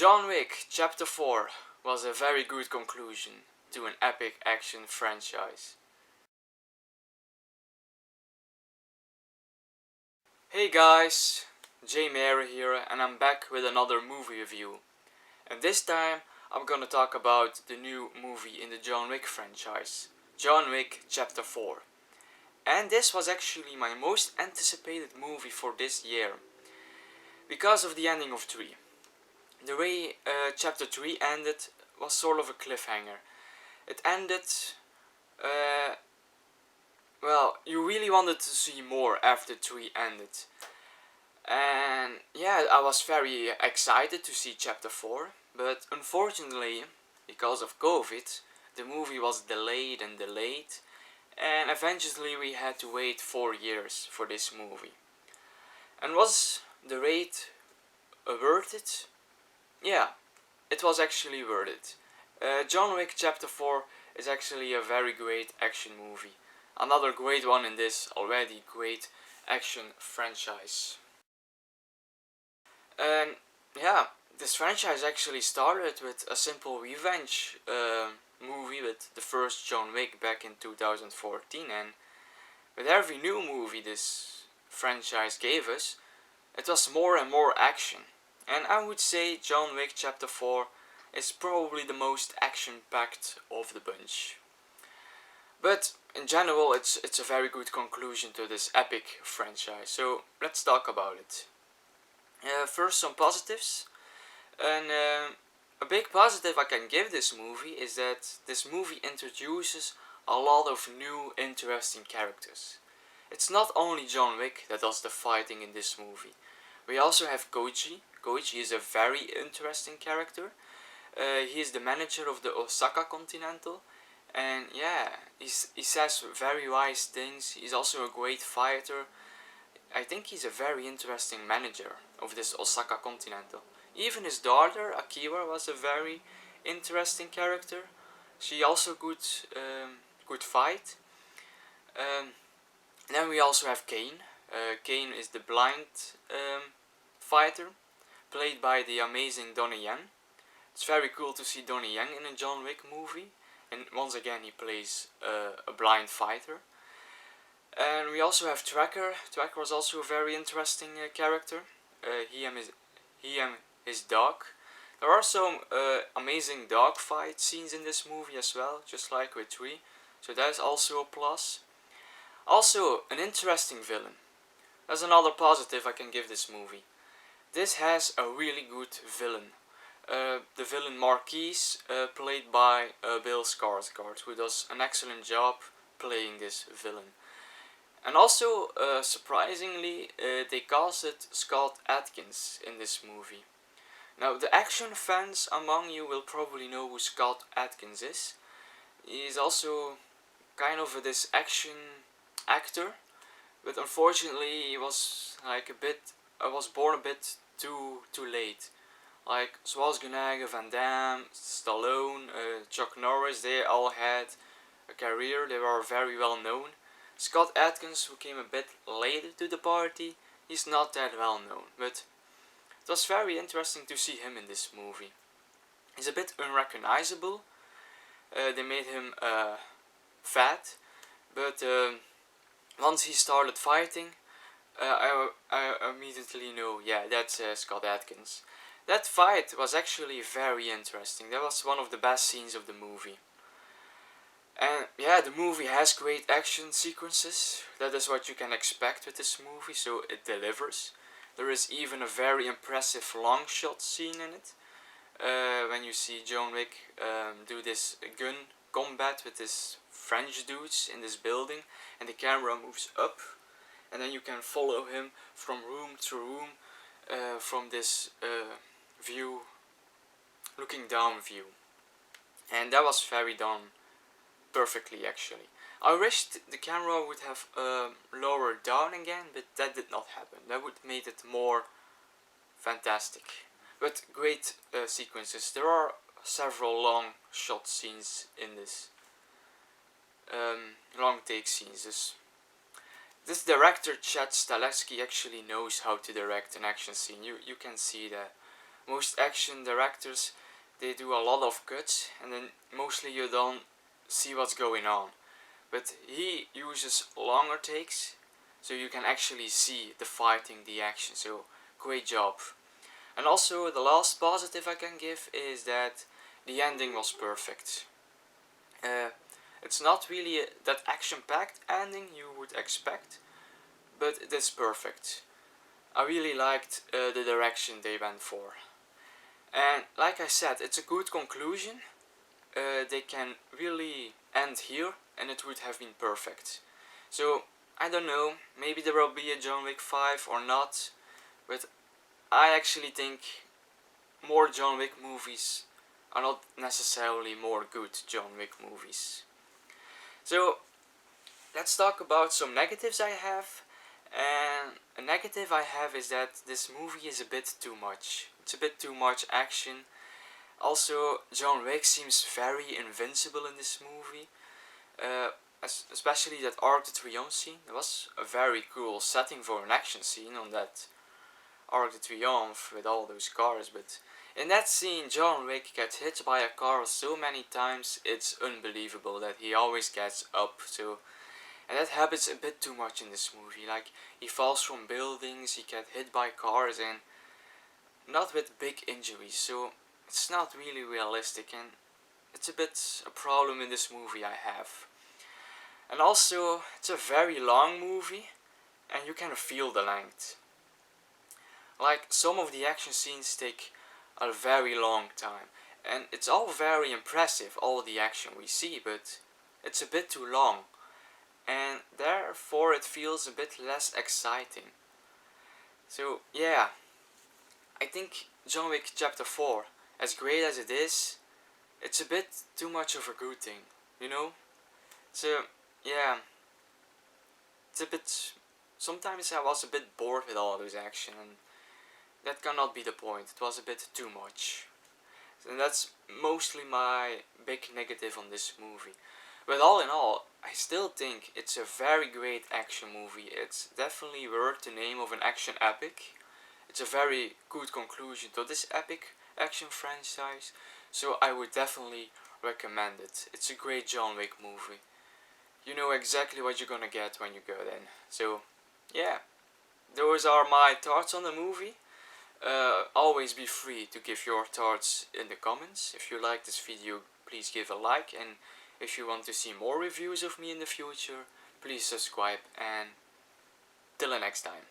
John Wick Chapter 4 was a very good conclusion to an epic action franchise. Hey guys, J Mary here, and I'm back with another movie review. And this time I'm gonna talk about the new movie in the John Wick franchise, John Wick Chapter 4. And this was actually my most anticipated movie for this year, because of the ending of 3. The way Chapter 3 ended was sort of a cliffhanger. It ended, well, you really wanted to see more after 3 ended. And yeah, I was very excited to see Chapter 4, but unfortunately, because of COVID, the movie was delayed, and eventually we had to wait 4 years for this movie. And was the wait worth it? Yeah, it was actually worth it. John Wick Chapter 4 is actually a very great action movie. Another great one in this already great action franchise. And yeah, this franchise actually started with a simple revenge movie with the first John Wick back in 2014, and with every new movie this franchise gave us, it was more and more action. And I would say John Wick Chapter 4 is probably the most action-packed of the bunch. But in general, it's a very good conclusion to this epic franchise, so let's talk about it. First, some positives. And a big positive I can give this movie is that this movie introduces a lot of new interesting characters. It's not only John Wick that does the fighting in this movie. We also have Koji. Koji is a very interesting character. He is the manager of the Osaka Continental. And yeah, he says very wise things. He's also a great fighter. I think he's a very interesting manager of this Osaka Continental. Even his daughter, Akira, was a very interesting character. She also could fight. Then we also have Kane. Kane is the blind fighter, played by the amazing Donnie Yen. It's very cool to see Donnie Yen in a John Wick movie. And once again he plays a blind fighter. And we also have Tracker. Tracker was also a very interesting character. He and his dog. There are some amazing dogfight scenes in this movie as well, just like with 3. So that is also a plus. Also, an interesting villain. That's another positive I can give this movie. This has a really good villain. The villain Marquise, played by Bill Skarsgård, who does an excellent job playing this villain. And also, surprisingly, they casted Scott Adkins in this movie. Now, the action fans among you will probably know who Scott Adkins is. He's also kind of this action actor, but unfortunately he was was born a bit too late. Like Schwarzenegger, Van Damme, Stallone, Chuck Norris, they all had a career, they were very well known. Scott Adkins, who came a bit later to the party, he's not that well known, but it was very interesting to see him in this movie. He's a bit unrecognizable. They made him fat, but once he started fighting, I immediately know, yeah, that's Scott Adkins. That fight was actually very interesting. That was one of the best scenes of the movie. And yeah, the movie has great action sequences. That is what you can expect with this movie, so it delivers. There is even a very impressive long shot scene in it. When you see John Wick do this gun combat with this French dudes in this building, and the camera moves up, and then you can follow him from room to room from this view, looking down view. And that was very done perfectly, actually. I wished the camera would have lowered down again, but that did not happen. That would have made it more fantastic. But great sequences. There are several long shot scenes in this. Long take scenes. This director, Chad Stahelski, actually knows how to direct an action scene. You can see that. Most action directors, they do a lot of cuts and then mostly you don't see what's going on. But he uses longer takes so you can actually see the fighting, the action. So great job. And also the last positive I can give is that the ending was perfect. It's not really that action-packed ending you would expect, but it is perfect. I really liked the direction they went for. And like I said, it's a good conclusion. They can really end here and it would have been perfect. So, I don't know, maybe there will be a John Wick 5 or not, but I actually think more John Wick movies are not necessarily more good John Wick movies. So, let's talk about some negatives I have. And a negative I have is that this movie is a bit too much. It's a bit too much action. Also, John Wick seems very invincible in this movie. Especially that Arc de Triomphe scene. It was a very cool setting for an action scene on that Arc de Triomphe with all those cars. But in that scene, John Wick gets hit by a car so many times, it's unbelievable that he always gets up. And that happens a bit too much in this movie. Like, he falls from buildings, he gets hit by cars, and not with big injuries. So, it's not really realistic, and it's a bit a problem in this movie I have. And also, it's a very long movie, and you can feel the length. Like, some of the action scenes take a very long time. And it's all very impressive, all the action we see, but it's a bit too long. And therefore it feels a bit less exciting. So yeah, I think John Wick Chapter 4, as great as it is, it's a bit too much of a good thing, you know? So yeah, it's a bit, sometimes I was a bit bored with all those action and that cannot be the point, it was a bit too much. And that's mostly my big negative on this movie. But all in all, I still think it's a very great action movie. It's definitely worth the name of an action epic. It's a very good conclusion to this epic action franchise. So I would definitely recommend it. It's a great John Wick movie. You know exactly what you're gonna get when you go in. So yeah, those are my thoughts on the movie. Always be free to give your thoughts in the comments. If you like this video, please give a like, and if you want to see more reviews of me in the future, please subscribe, and till the next time.